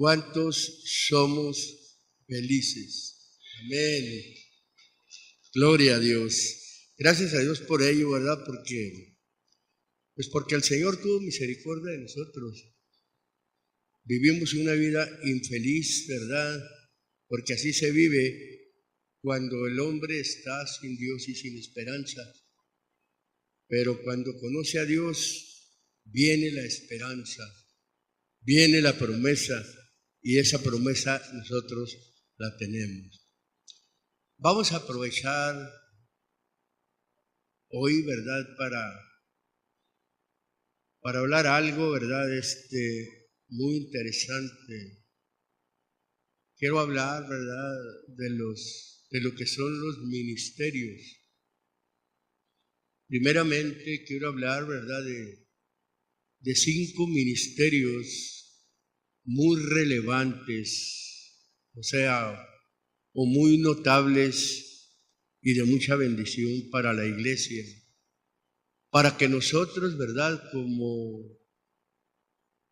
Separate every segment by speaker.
Speaker 1: ¿Cuántos somos felices? Amén. Gloria a Dios. Gracias a Dios por ello, ¿verdad? Porque el Señor tuvo misericordia de nosotros. Vivimos una vida infeliz, ¿verdad? Porque así se vive cuando el hombre está sin Dios y sin esperanza. Pero cuando conoce a Dios, viene la esperanza, viene la promesa, y esa promesa nosotros la tenemos. Vamos a aprovechar hoy, ¿verdad? Para hablar algo, ¿verdad? Muy interesante. Quiero hablar, ¿verdad? De lo que son los ministerios. Primeramente quiero hablar, ¿verdad? De 5 ministerios muy relevantes, o muy notables y de mucha bendición para la iglesia, para que nosotros, ¿verdad?, como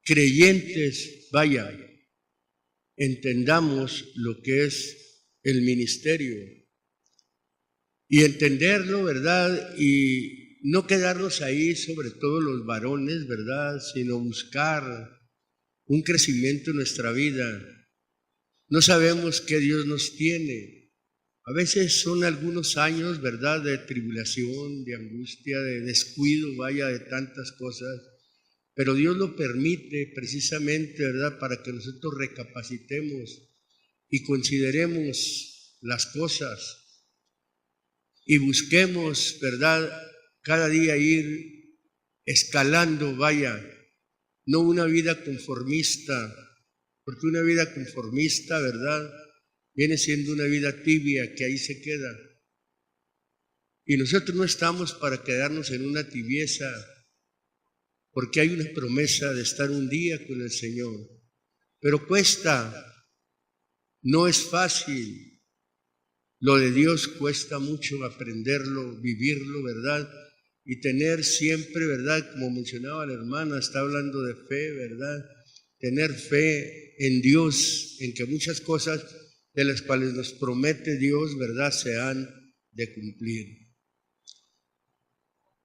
Speaker 1: creyentes, entendamos lo que es el ministerio y entenderlo, ¿verdad?, y no quedarnos ahí, sobre todo los varones, ¿verdad?, sino buscar un crecimiento en nuestra vida. No sabemos qué Dios nos tiene. A veces son algunos años, ¿verdad?, de tribulación, de angustia, de descuido, de tantas cosas. Pero Dios lo permite precisamente, ¿verdad?, para que nosotros recapacitemos y consideremos las cosas y busquemos, ¿verdad?, cada día ir escalando, no una vida conformista, porque una vida conformista, ¿verdad?, viene siendo una vida tibia que ahí se queda. Y nosotros no estamos para quedarnos en una tibieza, porque hay una promesa de estar un día con el Señor. Pero cuesta, no es fácil. Lo de Dios cuesta mucho aprenderlo, vivirlo, ¿verdad? Y tener siempre, ¿verdad? Como mencionaba la hermana, está hablando de fe, ¿verdad? Tener fe en Dios, en que muchas cosas de las cuales nos promete Dios, ¿verdad?, se han de cumplir.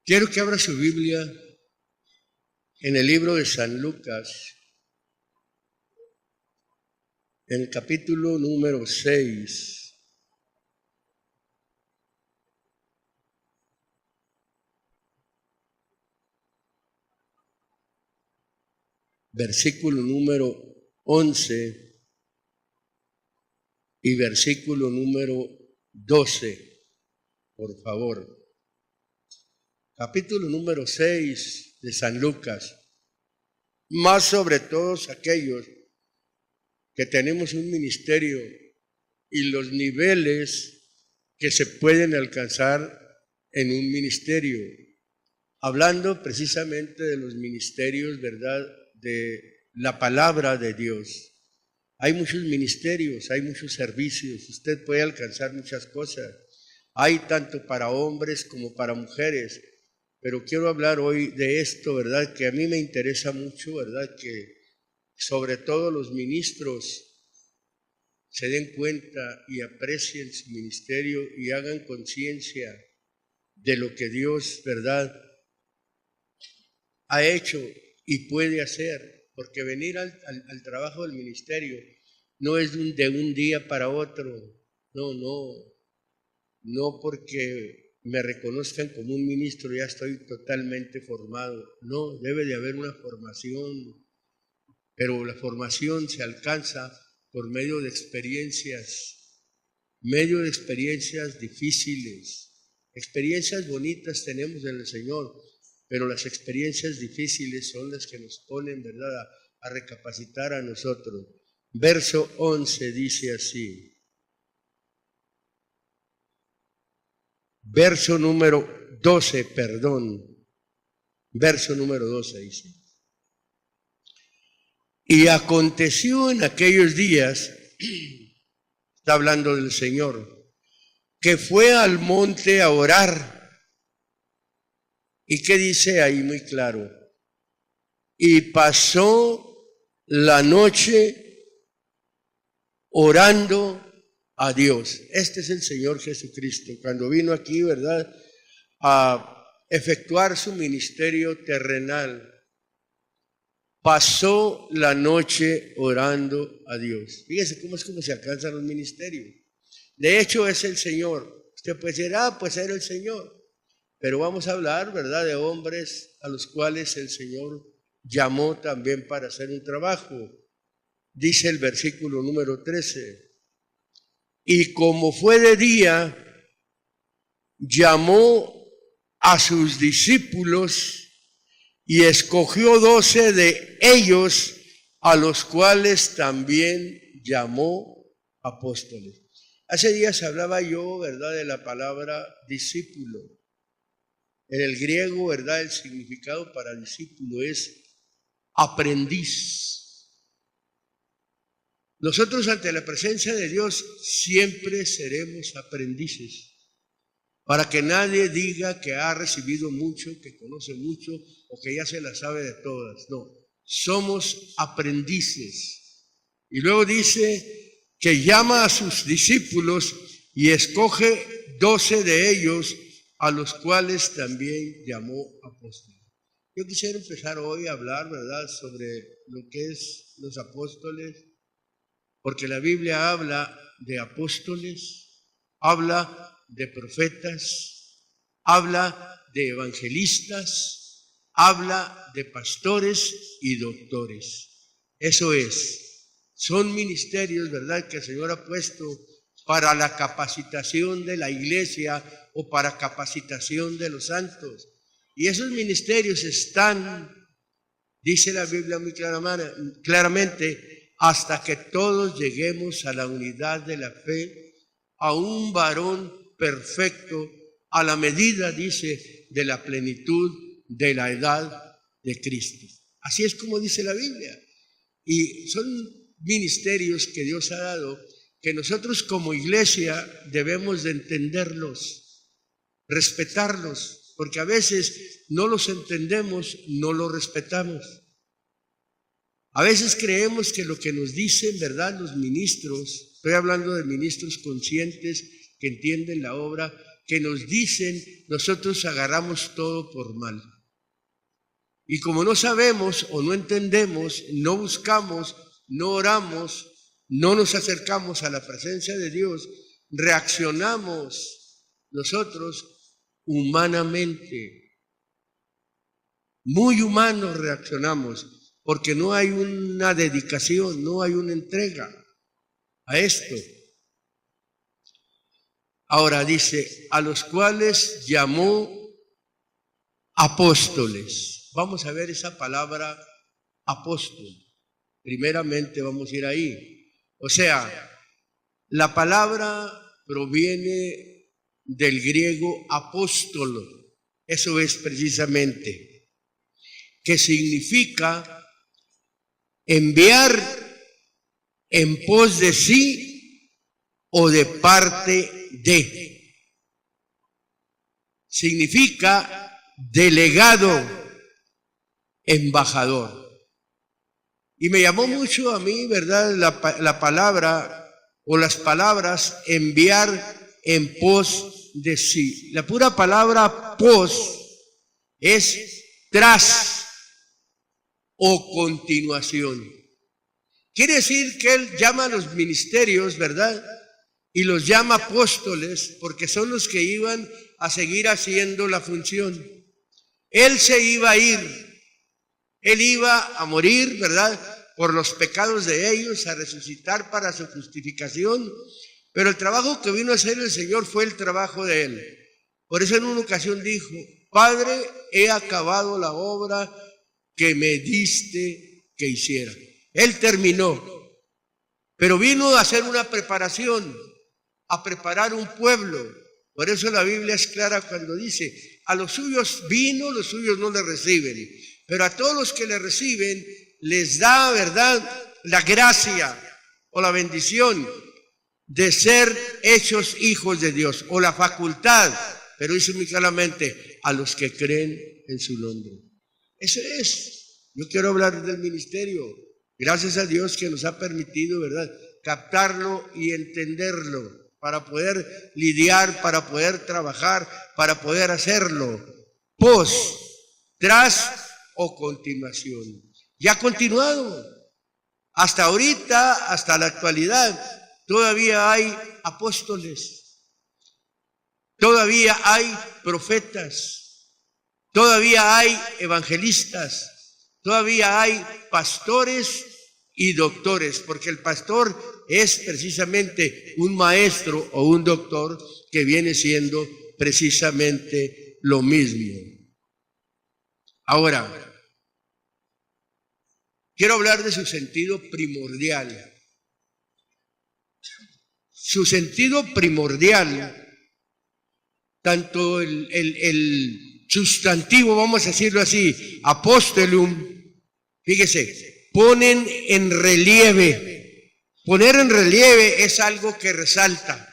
Speaker 1: Quiero que abra su Biblia en el libro de San Lucas, en el capítulo número 6. Versículo número 11 y versículo número 12, por favor. Capítulo número 6 de San Lucas. Más sobre todos aquellos que tenemos un ministerio y los niveles que se pueden alcanzar en un ministerio. Hablando precisamente de los ministerios, ¿verdad?, de la palabra de Dios. Hay muchos ministerios, hay muchos servicios, usted puede alcanzar muchas cosas. Hay tanto para hombres como para mujeres, pero quiero hablar hoy de esto, ¿verdad?, que a mí me interesa mucho, ¿verdad?, que sobre todo los ministros se den cuenta y aprecien su ministerio y hagan conciencia de lo que Dios, ¿verdad?, ha hecho y puede hacer, porque venir al trabajo del ministerio no es de un día para otro, no porque me reconozcan como un ministro ya estoy totalmente formado, no, debe de haber una formación, pero la formación se alcanza por medio de experiencias difíciles. Experiencias bonitas tenemos en el Señor, pero las experiencias difíciles son las que nos ponen, ¿verdad?, a recapacitar a nosotros. Verso 11 dice así. Verso número 12 dice. Y aconteció en aquellos días, está hablando del Señor, que fue al monte a orar. ¿Y qué dice ahí muy claro? Y pasó la noche orando a Dios. Este es el Señor Jesucristo. Cuando vino aquí, ¿verdad?, a efectuar su ministerio terrenal, pasó la noche orando a Dios. Fíjese cómo es como se alcanzan los ministerios. De hecho, es el Señor. Usted puede decir, pues era el Señor. Pero vamos a hablar, ¿verdad?, de hombres a los cuales el Señor llamó también para hacer un trabajo. Dice el versículo número 13. Y como fue de día, llamó a sus discípulos y escogió 12 de ellos, a los cuales también llamó apóstoles. Hace días hablaba yo, ¿verdad?, de la palabra discípulo. En el griego, ¿verdad?, el significado para discípulo es aprendiz. Nosotros ante la presencia de Dios siempre seremos aprendices, para que nadie diga que ha recibido mucho, que conoce mucho o que ya se la sabe de todas. No, somos aprendices. Y luego dice que llama a sus discípulos y escoge 12 de ellos, a los cuales también llamó apóstoles. Yo quisiera empezar hoy a hablar, ¿verdad?, sobre lo que es los apóstoles, porque la Biblia habla de apóstoles, habla de profetas, habla de evangelistas, habla de pastores y doctores. Eso es, son ministerios, ¿verdad?, que el Señor ha puesto para la capacitación de la iglesia o para capacitación de los santos. Y esos ministerios están, dice la Biblia muy claramente, hasta que todos lleguemos a la unidad de la fe, a un varón perfecto, a la medida, dice, de la plenitud de la edad de Cristo. Así es como dice la Biblia. Y son ministerios que Dios ha dado, que nosotros como iglesia debemos de entenderlos, respetarlos, porque a veces no los entendemos, no los respetamos. A veces creemos que lo que nos dicen, ¿verdad?, los ministros, estoy hablando de ministros conscientes que entienden la obra, que nos dicen, nosotros agarramos todo por mal. Y como no sabemos o no entendemos, no buscamos, no oramos, no nos acercamos a la presencia de Dios, reaccionamos nosotros humanamente. Muy humanos reaccionamos, porque no hay una dedicación, no hay una entrega a esto. Ahora dice, a los cuales llamó apóstoles. Vamos a ver esa palabra apóstol. Primeramente vamos a ir ahí. O sea, la palabra proviene del griego apóstolo. Eso es precisamente, que significa enviar en pos de sí o de parte de. Significa delegado, embajador. Y me llamó mucho a mí, ¿verdad?, la palabra o las palabras enviar en pos de sí. La pura palabra pos es tras o continuación. Quiere decir que él llama a los ministerios, ¿verdad?, y los llama apóstoles porque son los que iban a seguir haciendo la función. Él se iba a ir, él iba a morir, ¿verdad?, por los pecados de ellos, a resucitar para su justificación, pero el trabajo que vino a hacer el Señor fue el trabajo de él. Por eso en una ocasión dijo, Padre, he acabado la obra que me diste que hiciera. Él terminó, pero vino a hacer una preparación, a preparar un pueblo. Por eso la Biblia es clara cuando dice, a los suyos vino, los suyos no le reciben, pero a todos los que le reciben les da, ¿verdad?, la gracia o la bendición de ser hechos hijos de Dios, o la facultad, pero dice muy claramente, a los que creen en su nombre. Eso es. Yo quiero hablar del ministerio. Gracias a Dios que nos ha permitido, ¿verdad?, captarlo y entenderlo, para poder lidiar, para poder trabajar, para poder hacerlo. Post, tras o continuación. Ya ha continuado. Hasta ahorita, hasta la actualidad, todavía hay apóstoles, todavía hay profetas, todavía hay evangelistas, todavía hay pastores y doctores, porque el pastor es precisamente un maestro o un doctor que viene siendo precisamente lo mismo. Ahora, quiero hablar de su sentido primordial. Su sentido primordial, tanto el sustantivo, vamos a decirlo así, apostolum, fíjese, ponen en relieve. Poner en relieve es algo que resalta.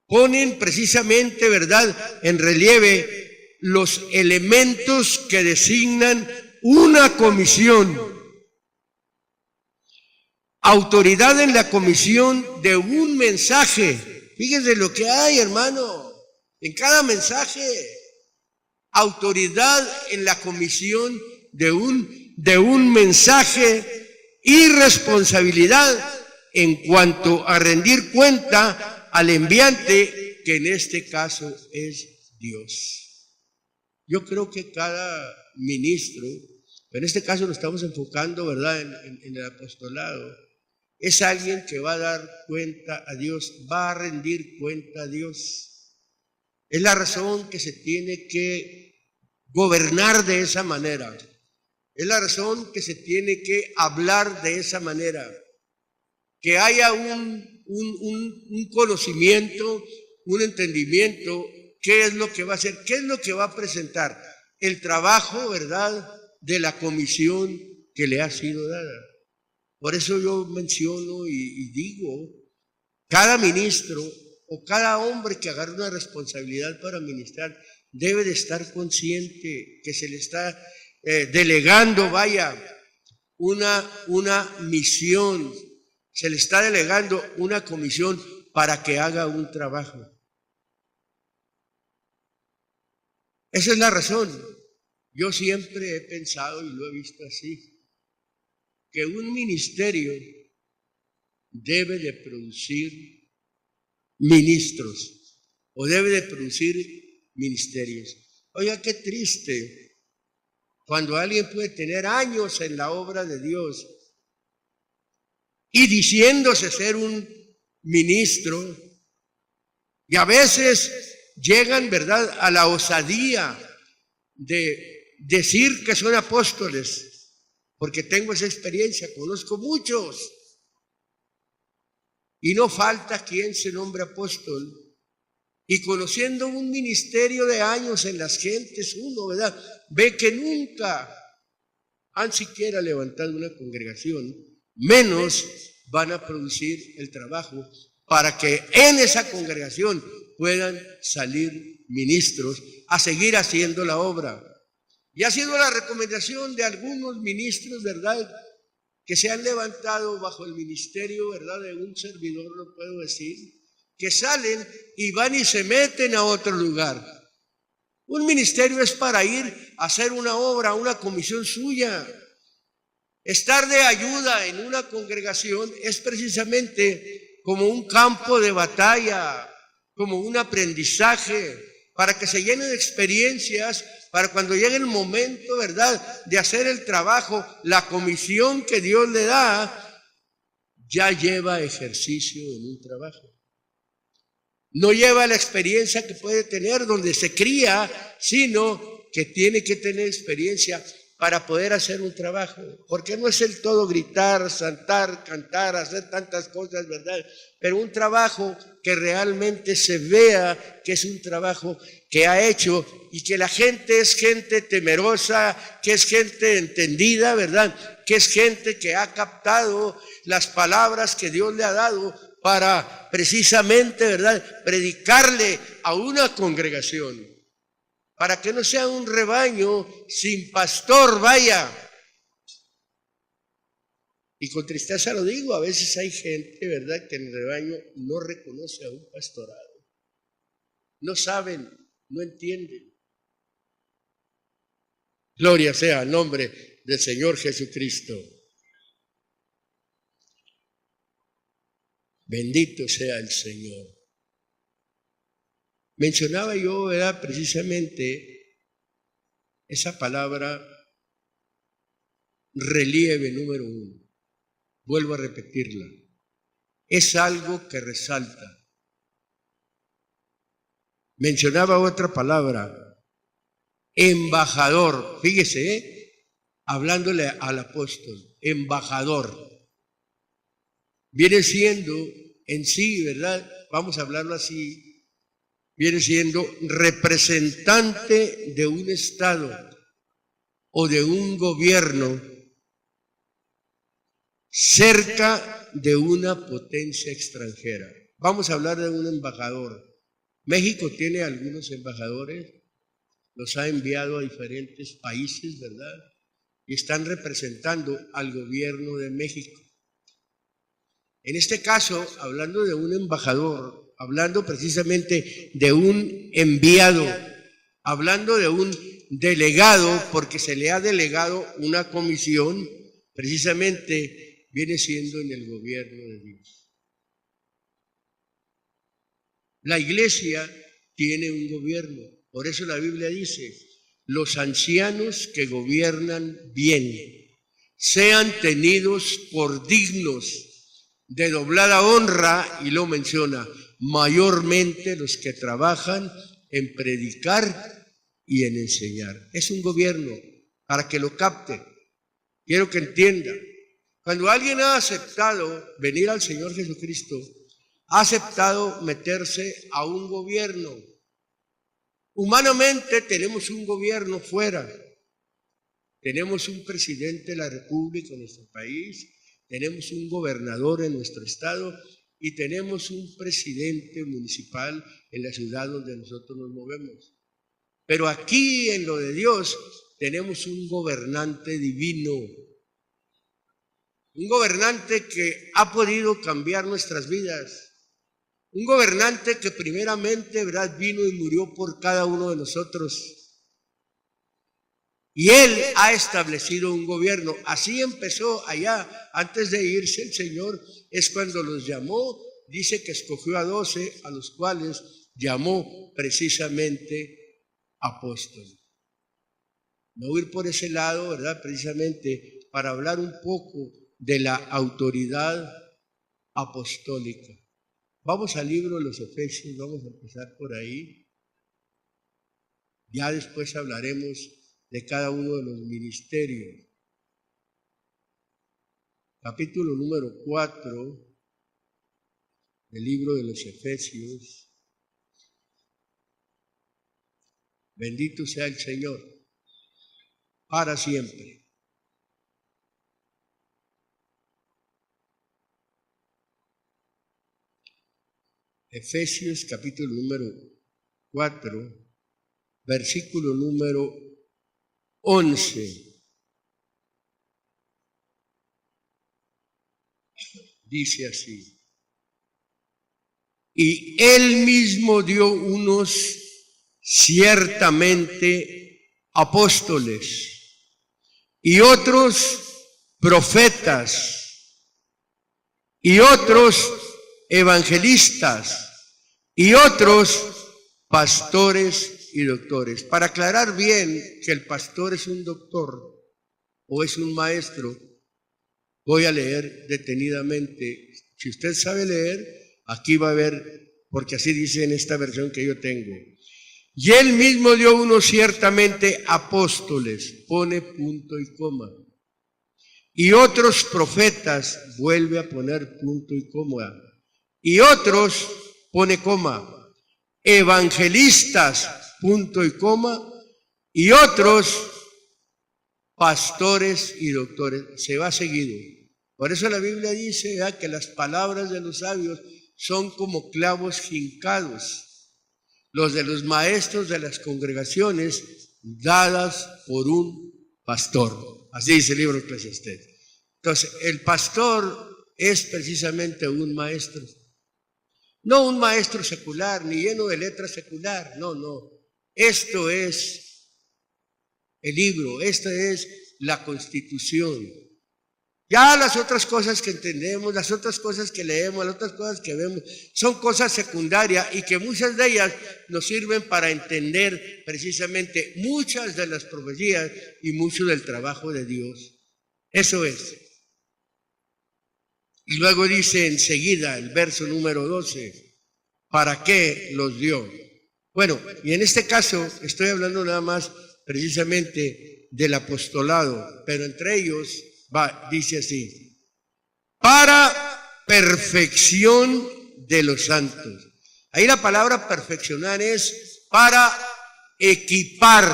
Speaker 1: Ponen precisamente, ¿verdad?, en relieve los elementos que designan una comisión. Autoridad en la comisión de un mensaje. Fíjense lo que hay, hermano, en cada mensaje. Autoridad en la comisión de un mensaje y responsabilidad en cuanto a rendir cuenta al enviante, que en este caso es Dios. Yo creo que cada ministro, en este caso lo estamos enfocando, ¿verdad?, en el apostolado, es alguien que va a dar cuenta a Dios, va a rendir cuenta a Dios. Es la razón que se tiene que gobernar de esa manera. Es la razón que se tiene que hablar de esa manera. Que haya un conocimiento, un entendimiento. ¿Qué es lo que va a hacer? ¿Qué es lo que va a presentar? El trabajo, ¿verdad?, de la comisión que le ha sido dada. Por eso yo menciono y digo, cada ministro o cada hombre que agarre una responsabilidad para ministrar debe de estar consciente que se le está delegando, una misión, se le está delegando una comisión para que haga un trabajo. Esa es la razón. Yo siempre he pensado y lo he visto así, que un ministerio debe de producir ministros o debe de producir ministerios. Oiga, qué triste cuando alguien puede tener años en la obra de Dios y diciéndose ser un ministro, y a veces llegan, ¿verdad?, a la osadía de decir que son apóstoles, porque tengo esa experiencia, conozco muchos, y no falta quien se nombre apóstol, y conociendo un ministerio de años en las gentes, uno, ¿verdad?, ve que nunca han siquiera levantado una congregación, menos van a producir el trabajo para que en esa congregación puedan salir ministros a seguir haciendo la obra. Y ha sido la recomendación de algunos ministros, ¿verdad?, que se han levantado bajo el ministerio, ¿verdad?, de un servidor, lo puedo decir, que salen y van y se meten a otro lugar. Un ministerio es para ir a hacer una obra, una comisión suya. Estar de ayuda en una congregación es precisamente como un campo de batalla, como un aprendizaje, para que se llenen de experiencias, para cuando llegue el momento, ¿verdad?, de hacer el trabajo, la comisión que Dios le da, ya lleva ejercicio en un trabajo. No lleva la experiencia que puede tener donde se cría, sino que tiene que tener experiencia para poder hacer un trabajo. Porque no es el todo gritar, saltar, cantar, hacer tantas cosas, ¿verdad? Pero un trabajo que realmente se vea que es un trabajo que ha hecho y que la gente es gente temerosa, que es gente entendida, ¿verdad? Que es gente que ha captado las palabras que Dios le ha dado para precisamente, ¿verdad?, predicarle a una congregación, para que no sea un rebaño sin pastor, Y con tristeza lo digo, a veces hay gente, ¿verdad?, que en el rebaño no reconoce a un pastorado. No saben, no entienden. Gloria sea al nombre del Señor Jesucristo. Bendito sea el Señor. Mencionaba yo, ¿verdad?, precisamente esa palabra relieve número 1. Vuelvo a repetirla. Es algo que resalta. Mencionaba otra palabra, embajador. Fíjese, hablándole al apóstol, embajador. Viene siendo en sí, ¿verdad? Vamos a hablarlo así. Viene siendo representante de un estado o de un gobierno cerca de una potencia extranjera. Vamos a hablar de un embajador. México tiene algunos embajadores, los ha enviado a diferentes países, ¿verdad? Y están representando al gobierno de México. En este caso, hablando de un embajador, hablando precisamente de un enviado, hablando de un delegado, porque se le ha delegado una comisión, precisamente viene siendo en el gobierno de Dios. La iglesia tiene un gobierno, por eso la Biblia dice, los ancianos que gobiernan bien sean tenidos por dignos de doblada honra, y lo menciona, mayormente los que trabajan en predicar y en enseñar. Es un gobierno, para que lo capte. Quiero que entienda, cuando alguien ha aceptado venir al Señor Jesucristo, ha aceptado meterse a un gobierno. Humanamente tenemos un gobierno fuera. Tenemos un presidente de la República en nuestro país, tenemos un gobernador en nuestro estado y tenemos un presidente municipal en la ciudad donde nosotros nos movemos. Pero aquí en lo de Dios tenemos un gobernante divino, un gobernante que ha podido cambiar nuestras vidas. Un gobernante que primeramente, ¿verdad?, vino y murió por cada uno de nosotros. Y Él ha establecido un gobierno. Así empezó allá, antes de irse el Señor, es cuando los llamó, dice que escogió a 12, a los cuales llamó precisamente apóstoles. Me voy a ir por ese lado, ¿verdad?, precisamente para hablar un poco de la autoridad apostólica. Vamos al libro de los Efesios, vamos a empezar por ahí. Ya después hablaremos de cada uno de los ministerios. Capítulo número 4 del libro de los Efesios. Bendito sea el Señor, para siempre. Efesios capítulo número 4, versículo número 11. Dice así: y Él mismo dio unos ciertamente apóstoles y otros profetas y otros evangelistas y otros pastores y doctores. Para aclarar bien que el pastor es un doctor o es un maestro, voy a leer detenidamente. Si usted sabe leer, aquí va a ver, porque así dice en esta versión que yo tengo. Y Él mismo dio unos ciertamente apóstoles, pone punto y coma. Y otros profetas, vuelve a poner punto y coma. Y otros, pone coma, evangelistas, punto y coma, y otros pastores y doctores. Se va seguido. Por eso la Biblia dice que las palabras de los sabios son como clavos fincados, los de los maestros de las congregaciones dadas por un pastor. Así dice el libro de Eclesiastés. Entonces, el pastor es precisamente un maestro. No un maestro secular, ni lleno de letra secular, no, no. Esto es el libro, esta es la Constitución. Ya las otras cosas que entendemos, las otras cosas que leemos, las otras cosas que vemos, son cosas secundarias y que muchas de ellas nos sirven para entender precisamente muchas de las profecías y mucho del trabajo de Dios. Eso es. Y luego dice enseguida el verso número 12, ¿para qué los dio? Bueno, y en este caso estoy hablando nada más precisamente del apostolado, pero entre ellos dice así, para perfección de los santos. Ahí la palabra perfeccionar es para equipar,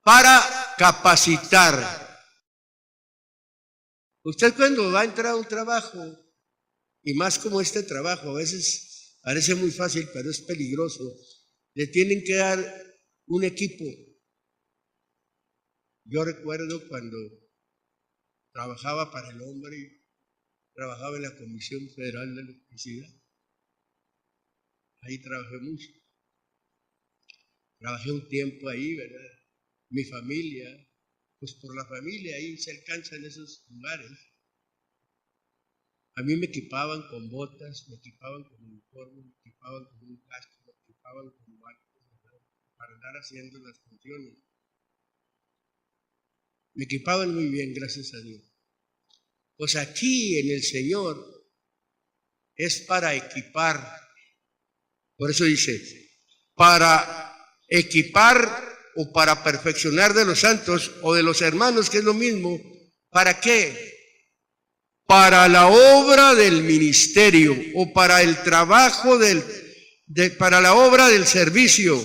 Speaker 1: para capacitar. Usted cuando va a entrar a un trabajo, y más como este trabajo, a veces parece muy fácil, pero es peligroso, le tienen que dar un equipo. Yo recuerdo cuando trabajaba para el hombre, trabajaba en la Comisión Federal de Electricidad. Ahí trabajé mucho. Trabajé un tiempo ahí, ¿verdad? Mi familia, pues por la familia ahí se alcanzan esos lugares. A mí me equipaban con botas, me equipaban con uniforme, me equipaban con un casco, me equipaban con guantes, ¿verdad? Para andar haciendo las funciones. Me equipaban muy bien, gracias a Dios. Pues aquí en el Señor es para equipar. Por eso dice, para equipar o para perfeccionar de los santos o de los hermanos, que es lo mismo. ¿Para qué? Para la obra del ministerio o para el trabajo para la obra del servicio.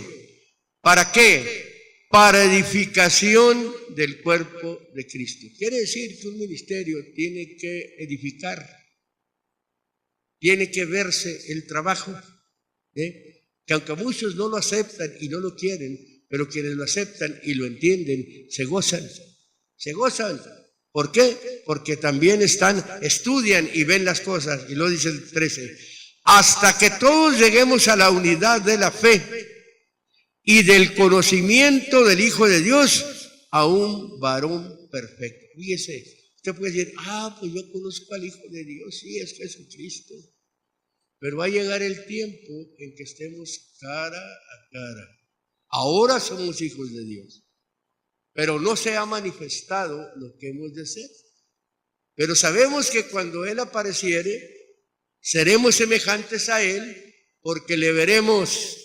Speaker 1: ¿Para qué? Para edificación del cuerpo de Cristo. Quiere decir que un ministerio tiene que edificar, tiene que verse el trabajo, que aunque muchos no lo aceptan y no lo quieren, pero quienes lo aceptan y lo entienden, se gozan, se gozan. ¿Por qué? Porque también estudian y ven las cosas, y lo dice el 13, hasta que todos lleguemos a la unidad de la fe y del conocimiento del Hijo de Dios, a un varón perfecto. Fíjese, usted puede decir, pues yo conozco al Hijo de Dios, sí, es Jesucristo. Pero va a llegar el tiempo en que estemos cara a cara. Ahora somos hijos de Dios, pero no se ha manifestado lo que hemos de ser. Pero sabemos que cuando Él apareciere, seremos semejantes a Él, porque le veremos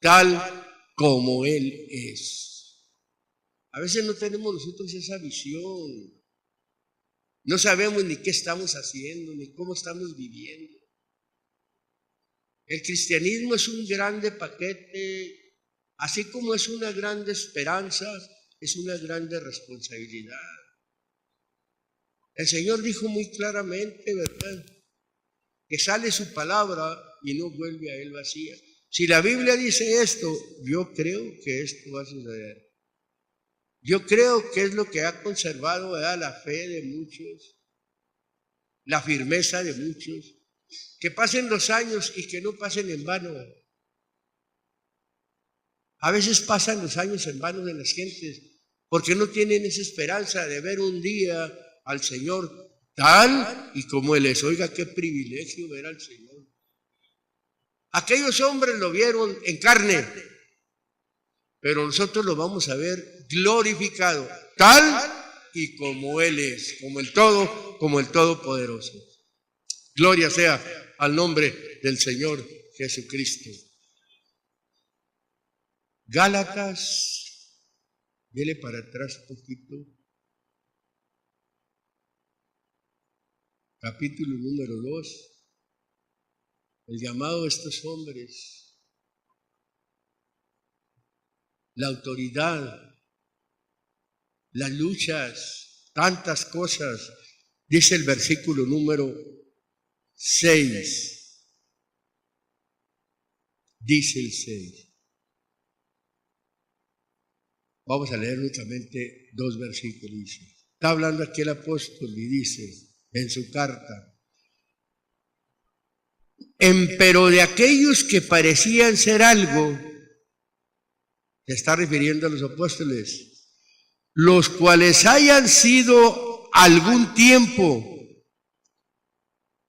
Speaker 1: tal como Él es. A veces no tenemos nosotros esa visión. No sabemos ni qué estamos haciendo, ni cómo estamos viviendo. El cristianismo es un grande paquete, así como es una grande esperanza, es una grande responsabilidad. El Señor dijo muy claramente, ¿verdad?, que sale su palabra y no vuelve a Él vacía. Si la Biblia dice esto, yo creo que esto va a suceder. Yo creo que es lo que ha conservado, ¿verdad?, la fe de muchos, la firmeza de muchos. Que pasen los años y que no pasen en vano. A veces pasan los años en vano de las gentes porque no tienen esa esperanza de ver un día al Señor tal y como Él es. Oiga, qué privilegio ver al Señor. Aquellos hombres lo vieron en carne, pero nosotros lo vamos a ver glorificado, tal y como Él es, como el Todopoderoso. Gloria sea al nombre del Señor Jesucristo. Gálatas, dele para atrás un poquito. Capítulo número 2. El llamado de estos hombres, la autoridad, las luchas, tantas cosas. Dice el versículo número 6. Dice el 6. Vamos a leer únicamente 2 versículos. Dice, Está hablando aquí el apóstol y dice en su carta, pero de aquellos que parecían ser algo, se está refiriendo a los apóstoles, los cuales hayan sido algún tiempo,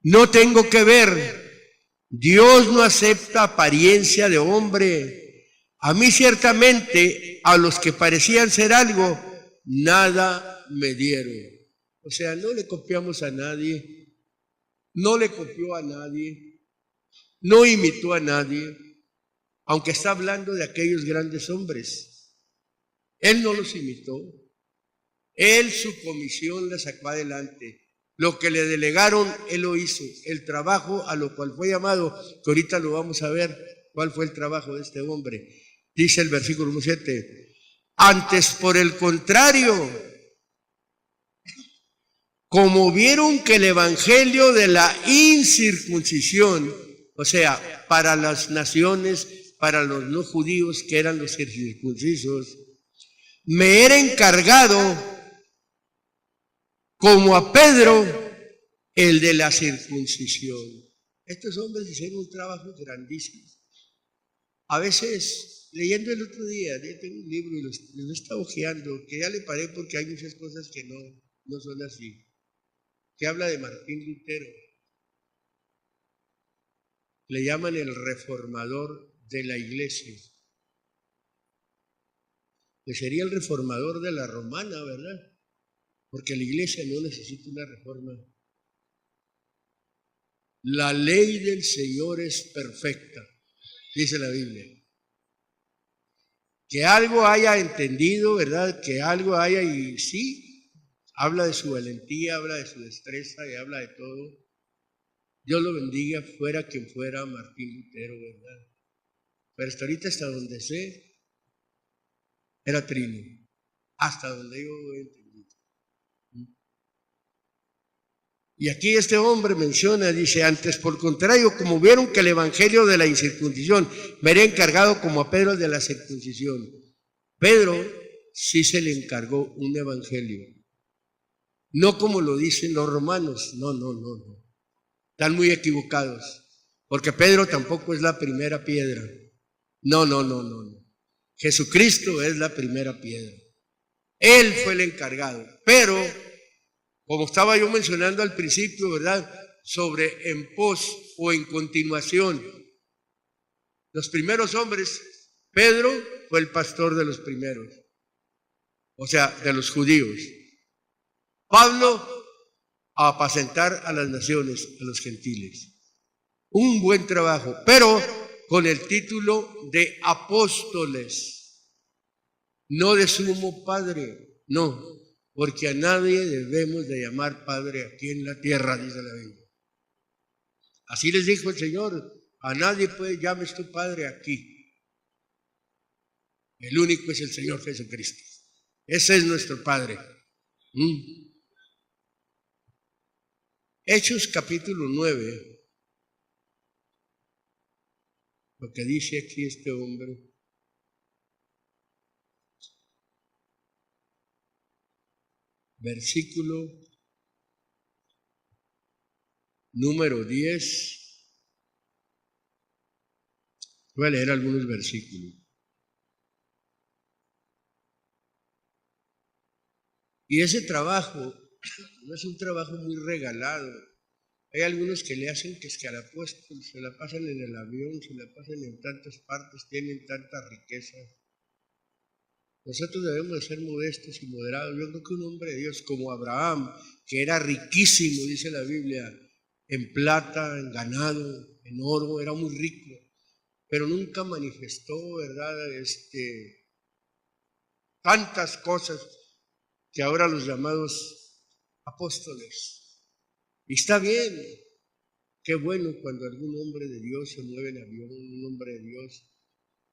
Speaker 1: no tengo que ver. Dios no acepta apariencia de hombre. A mí ciertamente, a los que parecían ser algo, nada me dieron. O sea, no le copiamos a nadie, no le copió a nadie, no imitó a nadie, aunque está hablando de aquellos grandes hombres. Él no los imitó, él su comisión la sacó adelante. Lo que le delegaron, él lo hizo. El trabajo a lo cual fue llamado, que ahorita lo vamos a ver, cuál fue el trabajo de este hombre. Dice el versículo 7, antes por el contrario, como vieron que el evangelio de la incircuncisión, o sea, para las naciones, para los no judíos que eran los circuncisos, me era encargado como a Pedro, el de la circuncisión. Estos hombres hicieron un trabajo grandísimo. A veces, leyendo el otro día, yo tengo un libro y lo estaba hojeando, que ya le paré porque hay muchas cosas que no son así, que habla de Martín Lutero. Le llaman el reformador de la iglesia, que sería el reformador de la romana, ¿verdad? Porque la iglesia no necesita una reforma. La ley del Señor es perfecta, dice la Biblia. Que algo haya entendido, ¿verdad? Que algo haya, y sí, habla de su valentía, habla de su destreza y habla de todo. Dios lo bendiga, fuera quien fuera Martín Lutero, ¿verdad? Pero hasta ahorita, hasta donde sé, era trino. Hasta donde yo entendí. Y aquí este hombre menciona, dice, antes por contrario, como vieron que el evangelio de la incircuncisión me era encargado como a Pedro de la circuncisión. Pedro sí se le encargó un evangelio. No como lo dicen los romanos, no. Están muy equivocados, porque Pedro tampoco es la primera piedra. No. Jesucristo es la primera piedra. Él fue el encargado, pero como estaba yo mencionando al principio, ¿verdad? Sobre en pos o en continuación. Los primeros hombres, Pedro fue el pastor de los primeros, o sea, de los judíos. Pablo a apacentar a las naciones, a los gentiles. Un buen trabajo, pero con el título de apóstoles, no de sumo padre, no. Porque a nadie debemos de llamar padre aquí en la tierra, dice la Biblia. Así les dijo el Señor, a nadie llames tu padre aquí. El único es el Señor Jesucristo. Ese es nuestro Padre. Hechos capítulo 9, lo que dice aquí este hombre. Versículo número 10. Voy a leer algunos versículos. Y ese trabajo no es un trabajo muy regalado. Hay algunos que le hacen que es que al apóstol se la pasan en el avión, se la pasan en tantas partes, tienen tanta riqueza. Nosotros debemos de ser modestos y moderados. Yo creo que un hombre de Dios como Abraham, que era riquísimo, dice la Biblia, en plata, en ganado, en oro, era muy rico, pero nunca manifestó, ¿verdad? Tantas cosas que ahora los llamados apóstoles. Y está bien, qué bueno cuando algún hombre de Dios se mueve en avión, un hombre de Dios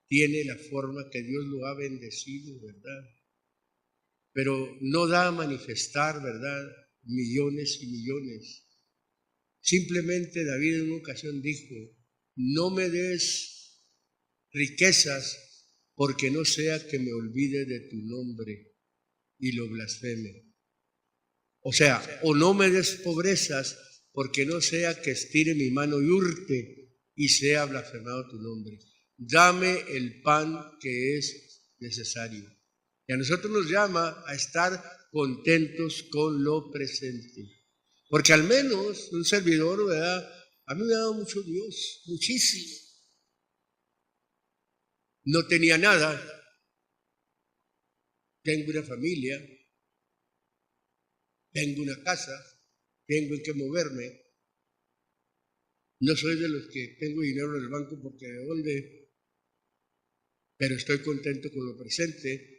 Speaker 1: tiene la forma que Dios lo ha bendecido, ¿verdad? Pero no da a manifestar, ¿verdad? Millones y millones. Simplemente David en una ocasión dijo, no me des riquezas porque no sea que me olvide de tu nombre y lo blasfeme. O sea, o no me des pobrezas, porque no sea que estire mi mano y hurte y sea blasfemado tu nombre. Dame el pan que es necesario. Y a nosotros nos llama a estar contentos con lo presente. Porque al menos un servidor, ¿verdad? A mí me ha dado mucho Dios, muchísimo. No tenía nada, tengo una familia, tengo una casa, tengo en qué moverme. No soy de los que tengo dinero en el banco porque de dónde, pero estoy contento con lo presente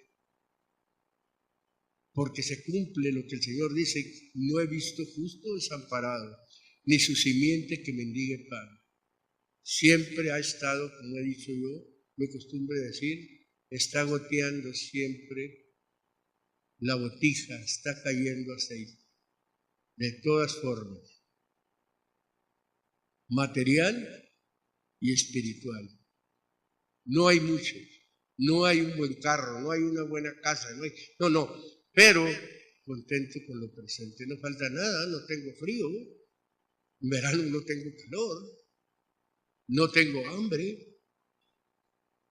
Speaker 1: porque se cumple lo que el Señor dice: no he visto justo desamparado, ni su simiente que mendigue pan. Siempre ha estado, como he dicho yo, me costumbre decir, está goteando siempre la botija, está cayendo aceite. De todas formas, material y espiritual. No hay mucho, no hay un buen carro, no hay una buena casa, no, pero contento con lo presente. No falta nada, no tengo frío, en verano no tengo calor, no tengo hambre.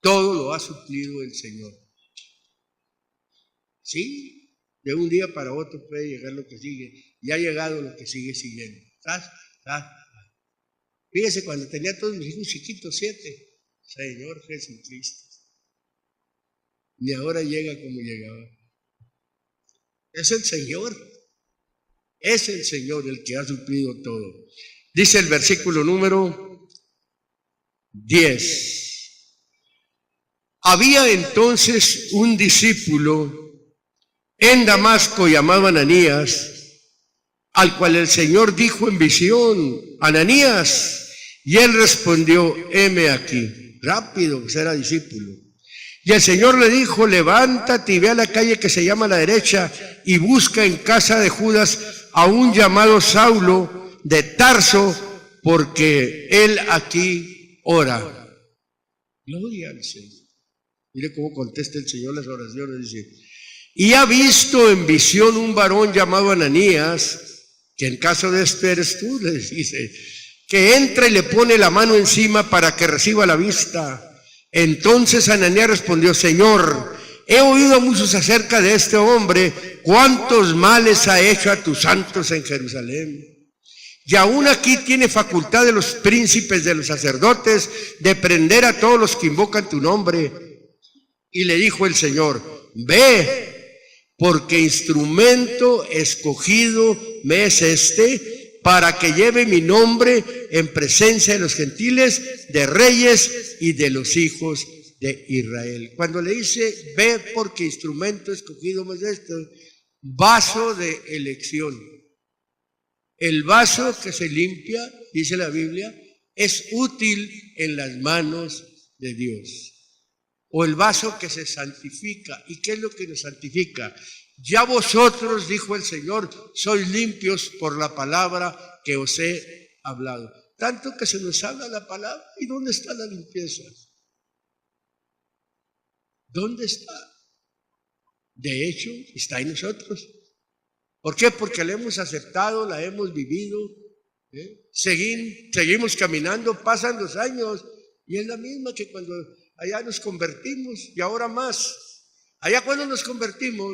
Speaker 1: Todo lo ha suplido el Señor. Sí, de un día para otro puede llegar lo que sigue, y ha llegado lo que sigue siguiendo. Fíjese, cuando tenía todos mis hijos chiquitos, 7, Señor Jesucristo, ni ahora llega como llegaba. Es el Señor el que ha suplido todo. Dice el versículo número 10. Había entonces un discípulo en Damasco llamado Ananías, al cual el Señor dijo en visión: Ananías. Y él respondió: heme aquí. Rápido, pues era discípulo. Y el Señor le dijo: levántate y ve a la calle que se llama La Derecha y busca en casa de Judas a un llamado Saulo de Tarso, porque él aquí ora. Gloria al Señor. Mire cómo contesta el Señor las oraciones. Dice: y ha visto en visión un varón llamado Ananías, que en caso de esto eres tú, le dice, que entra y le pone la mano encima para que reciba la vista. Entonces Ananías respondió: Señor, he oído muchos acerca de este hombre, cuántos males ha hecho a tus santos en Jerusalén. Y aún aquí tiene facultad de los príncipes de los sacerdotes de prender a todos los que invocan tu nombre. Y le dijo el Señor: ve, porque instrumento escogido me es este, para que lleve mi nombre en presencia de los gentiles, de reyes y de los hijos de Israel. Cuando le dice ve porque instrumento escogido me es este, vaso de elección. El vaso que se limpia, dice la Biblia, es útil en las manos de Dios. O el vaso que se santifica. ¿Y qué es lo que nos santifica? Ya vosotros, dijo el Señor, sois limpios por la palabra que os he hablado. Tanto que se nos habla la palabra. ¿Y dónde está la limpieza? ¿Dónde está? De hecho, está en nosotros. ¿Por qué? Porque la hemos aceptado, la hemos vivido. Seguimos caminando, pasan los años y es la misma que cuando allá nos convertimos y ahora más. Allá cuando nos convertimos,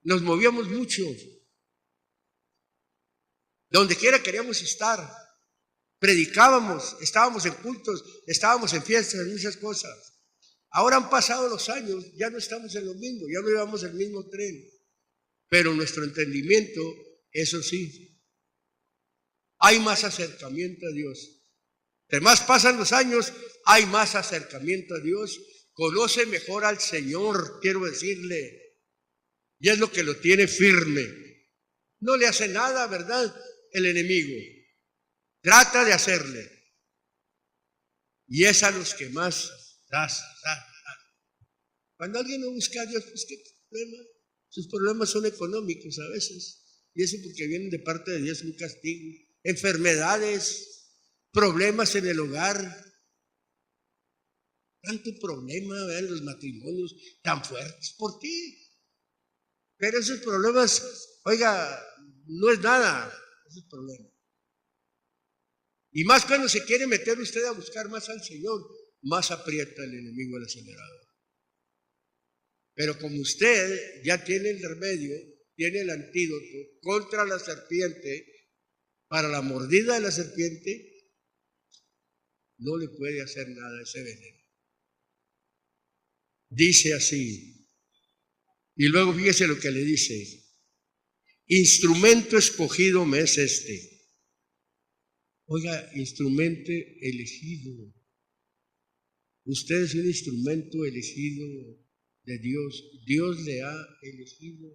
Speaker 1: nos movíamos mucho. Donde quiera queríamos estar. Predicábamos, estábamos en cultos, estábamos en fiestas, en muchas cosas. Ahora han pasado los años, ya no estamos en lo mismo, ya no llevamos el mismo tren. Pero nuestro entendimiento, eso sí, hay más acercamiento a Dios. Entre más pasan los años, hay más acercamiento a Dios. Conoce mejor al Señor, quiero decirle. Y es lo que lo tiene firme. No le hace nada, ¿verdad? El enemigo. Trata de hacerle. Y es a los que más da. Cuando alguien no busca a Dios, pues ¿qué problema? Sus problemas son económicos a veces. Y eso porque vienen de parte de Dios un castigo. Enfermedades, problemas en el hogar, tanto problema, vean los matrimonios tan fuertes. ¿Por qué? Pero esos problemas Oiga, no es nada, ese es el problema. Y más cuando se quiere meter usted a buscar más al Señor, más aprieta el enemigo el acelerador. Pero como usted ya tiene el remedio, tiene el antídoto contra la serpiente, para la mordida de la serpiente, no le puede hacer nada ese veneno. Dice así, y luego fíjese lo que le dice: instrumento escogido me es este. Oiga, instrumento elegido. Usted es un instrumento elegido de Dios. Dios le ha elegido.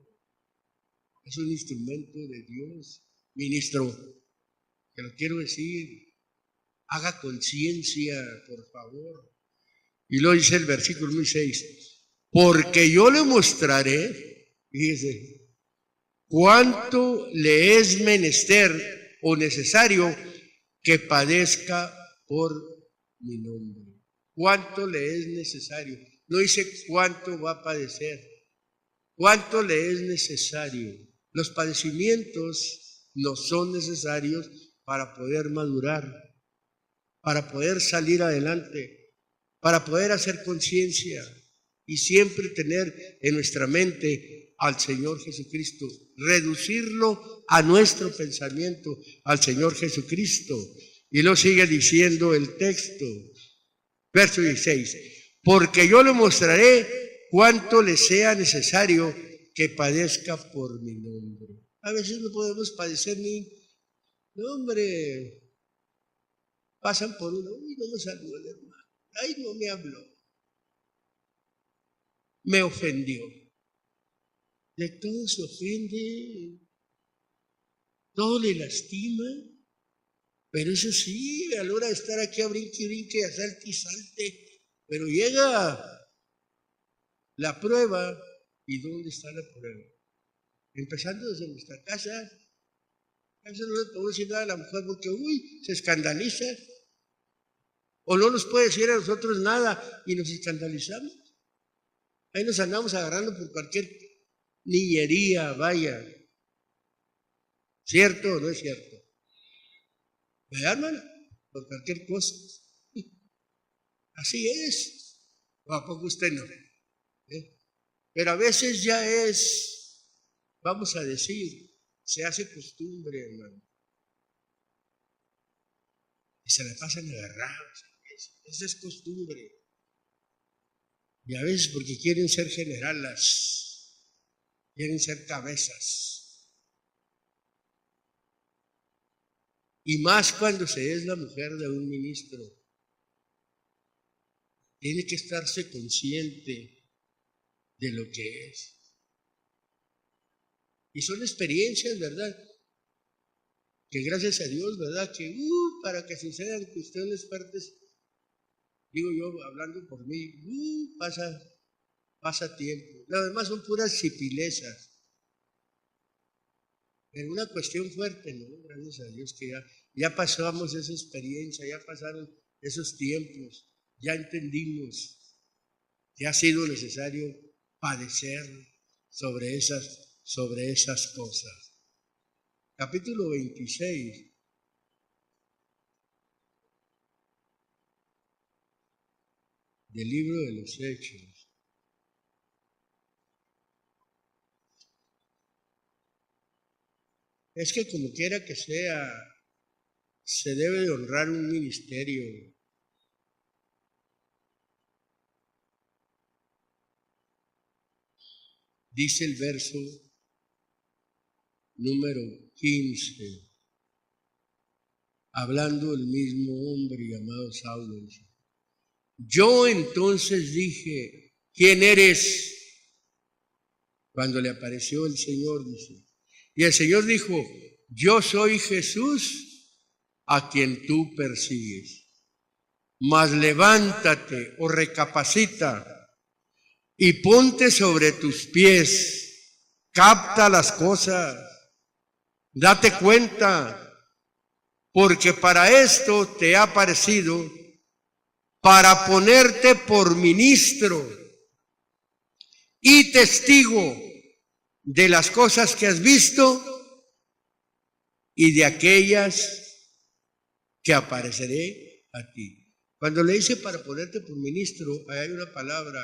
Speaker 1: Es un instrumento de Dios. Ministro, te lo quiero decir, haga conciencia, por favor. Y luego dice el versículo 6, porque yo le mostraré, fíjese, cuánto le es menester o necesario que padezca por mi nombre. ¿Cuánto le es necesario? No dice cuánto va a padecer. ¿Cuánto le es necesario? Los padecimientos no son necesarios para poder madurar, para poder salir adelante, para poder hacer conciencia y siempre tener en nuestra mente al Señor Jesucristo, reducirlo a nuestro pensamiento, al Señor Jesucristo. Y lo sigue diciendo el texto, verso 16, porque yo le mostraré cuánto le sea necesario que padezca por mi nombre. A veces no podemos padecer ni, no hombre, pasan por uno, uy, no me saludó el hermano, ay, no me habló, me ofendió. De todo se ofende, todo le lastima, pero eso sí, a la hora de estar aquí a brinque y brinque, a salte y salte, pero llega la prueba. ¿Y dónde está la prueba? Empezando desde nuestra casa. A veces no le podemos decir nada a la mujer porque, uy, se escandaliza. O no nos puede decir a nosotros nada y nos escandalizamos. Ahí nos andamos agarrando por cualquier niñería, vaya. ¿Cierto o no es cierto? ¿Verdad, hermana? Por cualquier cosa. Así es. ¿O a poco usted no? Pero a veces ya es, vamos a decir, se hace costumbre, hermano. Y se la pasan agarrados. Esa es costumbre. Y a veces porque quieren ser generalas, quieren ser cabezas. Y más cuando se es la mujer de un ministro. Tiene que estarse consciente de lo que es. Y son experiencias, ¿verdad? Que gracias a Dios, ¿verdad? Que para que sucedan cuestiones fuertes, digo yo, hablando por mí, pasa tiempo. Lo demás son puras sipilezas. Pero una cuestión fuerte, ¿no? Gracias a Dios que ya pasamos esa experiencia, ya pasaron esos tiempos, ya entendimos que ha sido necesario padecer sobre esas cosas. Capítulo 26. Del libro de los Hechos. Es que como quiera que sea, se debe de honrar un ministerio. Dice el verso número 15, hablando el mismo hombre llamado Saulo. Yo entonces dije, ¿quién eres? Cuando le apareció el Señor, dice. Y el Señor dijo, yo soy Jesús a quien tú persigues. Mas levántate o recapacita y ponte sobre tus pies, capta las cosas, date cuenta, porque para esto te ha parecido, para ponerte por ministro y testigo de las cosas que has visto y de aquellas que apareceré a ti. Cuando le dice para ponerte por ministro, ahí hay una palabra,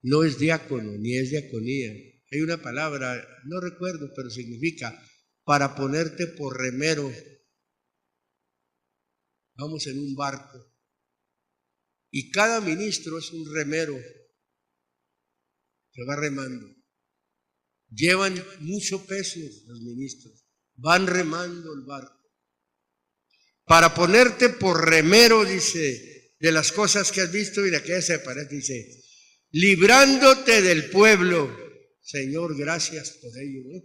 Speaker 1: no es diácono ni es diaconía. Hay una palabra, no recuerdo, pero significa para ponerte por remero. Vamos en un barco y cada ministro es un remero que va remando. Llevan mucho peso los ministros, van remando el barco. Para ponerte por remero, dice, de las cosas que has visto y de aquellas que aparecen, dice, librándote del pueblo. Señor, gracias por ello, ¿no?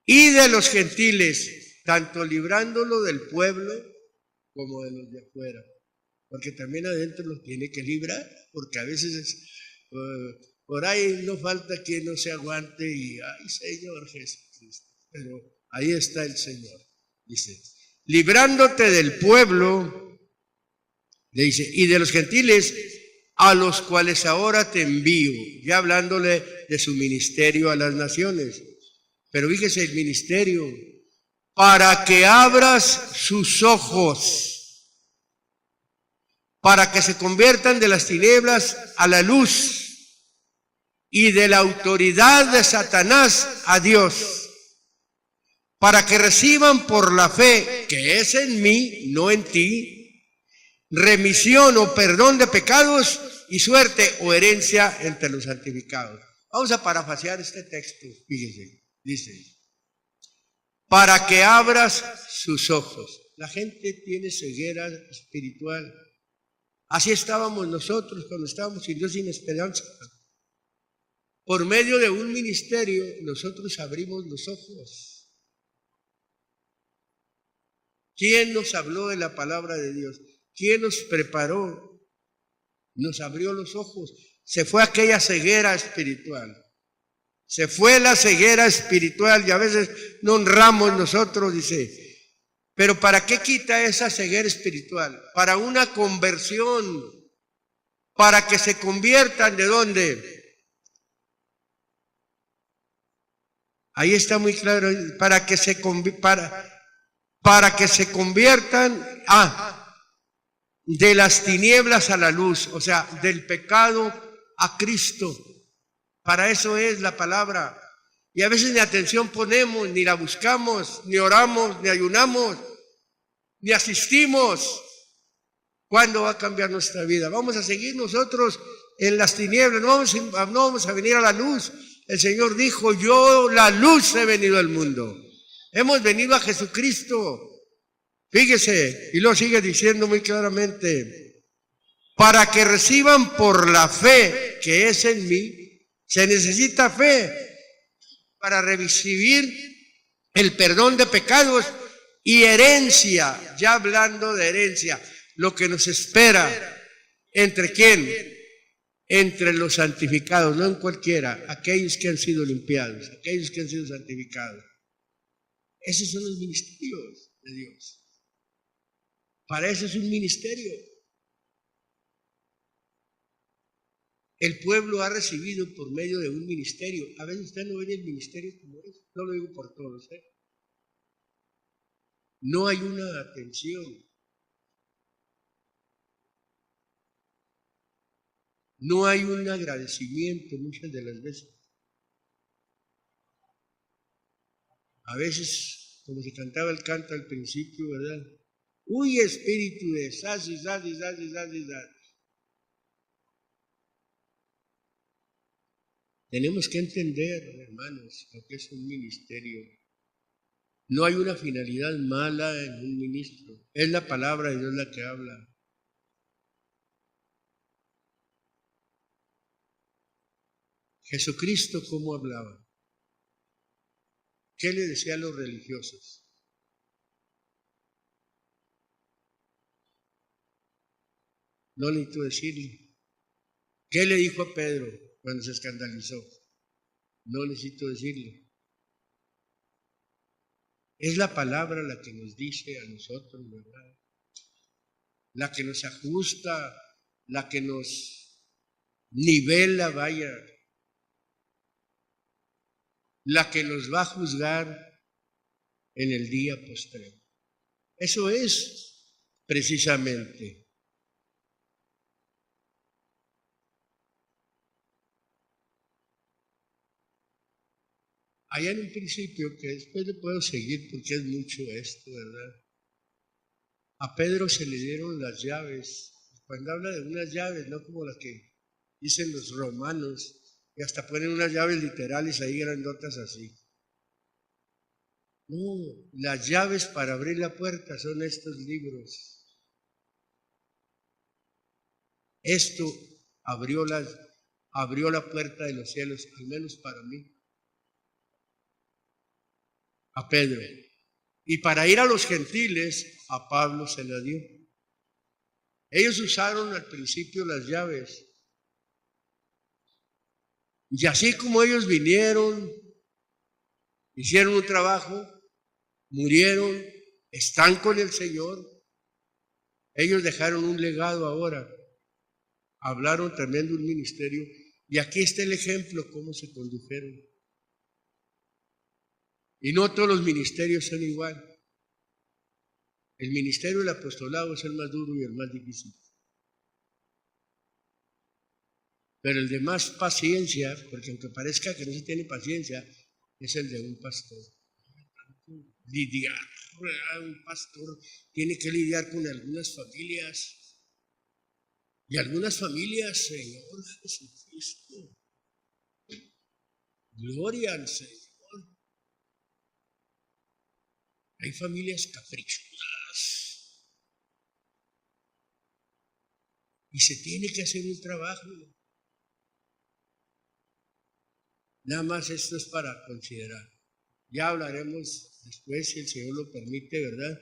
Speaker 1: Y de los gentiles, tanto librándolo del pueblo como de los de afuera. Porque también adentro los tiene que librar, porque a veces por ahí no falta quien no se aguante y, ay, Señor Jesucristo. Pero ahí está el Señor, dice, librándote del pueblo, le dice, y de los gentiles, a los cuales ahora te envío, ya hablándole de su ministerio a las naciones. Pero fíjese el ministerio, para que abras sus ojos, para que se conviertan de las tinieblas a la luz y de la autoridad de Satanás a Dios, para que reciban por la fe que es en mí, no en ti, remisión o perdón de pecados y suerte o herencia entre los santificados. Vamos a parafrasear este texto, fíjense, dice, para que abras sus ojos. La gente tiene ceguera espiritual. Así estábamos nosotros cuando estábamos sin Dios, sin esperanza. Por medio de un ministerio, nosotros abrimos los ojos. ¿Quién nos habló de la palabra de Dios? ¿Quién nos preparó? Nos abrió los ojos. Se fue aquella ceguera espiritual. Se fue la ceguera espiritual y a veces no honramos nosotros, dice. Pero ¿para qué quita esa ceguera espiritual? Para una conversión, para que se conviertan, ¿de dónde? Ahí está muy claro, para que se conviertan de las tinieblas a la luz, o sea, del pecado a Cristo. Para eso es la palabra. Y a veces ni atención ponemos, ni la buscamos, ni oramos, ni ayunamos, ni asistimos. ¿Cuándo va a cambiar nuestra vida? Vamos a seguir nosotros en las tinieblas, no vamos a venir a la luz. El Señor dijo, yo la luz he venido al mundo. Hemos venido a Jesucristo. Fíjese, y lo sigue diciendo muy claramente, para que reciban por la fe que es en mí. Se necesita fe para recibir el perdón de pecados y herencia, ya hablando de herencia, lo que nos espera. ¿Entre quién? Entre los santificados, no en cualquiera, aquellos que han sido limpiados, aquellos que han sido santificados. Esos son los ministerios de Dios. Para eso es un ministerio. El pueblo ha recibido por medio de un ministerio. A veces usted no ve el ministerio como es. No lo digo por todos, ¿eh? No hay una atención. No hay un agradecimiento muchas de las veces. A veces, como se cantaba el canto al principio, ¿verdad? Uy, espíritu de sas. Tenemos que entender, hermanos, lo que es un ministerio. No hay una finalidad mala en un ministro. Es la palabra de Dios la que habla. Jesucristo, ¿cómo hablaba? ¿Qué le decía a los religiosos? No necesito decirle. ¿Qué le dijo a Pedro cuando se escandalizó? No necesito decirle. Es la palabra la que nos dice a nosotros, ¿verdad? La que nos ajusta, la que nos ni vela vaya, la que nos va a juzgar en el día postrero. Eso es precisamente. Allá en un principio, que después le puedo seguir porque es mucho esto, ¿verdad? A Pedro se le dieron las llaves. Cuando habla de unas llaves, no como las que dicen los romanos, y hasta ponen unas llaves literales ahí grandotas así. No, las llaves para abrir la puerta son estos libros. Esto abrió la puerta de los cielos, al menos para mí, a Pedro. Y para ir a los gentiles, a Pablo se la dio. Ellos usaron al principio las llaves. Y así como ellos vinieron, hicieron un trabajo, murieron, están con el Señor, ellos dejaron un legado ahora. Hablaron también de un ministerio. Y aquí está el ejemplo, cómo se condujeron. Y no todos los ministerios son igual. El ministerio del apostolado es el más duro y el más difícil. Pero el de más paciencia, porque aunque parezca que no se tiene paciencia, es el de un pastor. Lidiar, un pastor tiene que lidiar con algunas familias. Y algunas familias, Señor Jesucristo. Gloria al Señor. Hay familias caprichosas. Y se tiene que hacer un trabajo. Nada más esto es para considerar. Ya hablaremos después, si el Señor lo permite, ¿verdad?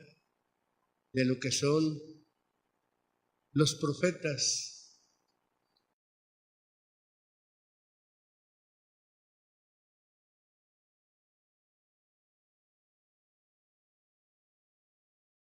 Speaker 1: De lo que son los profetas.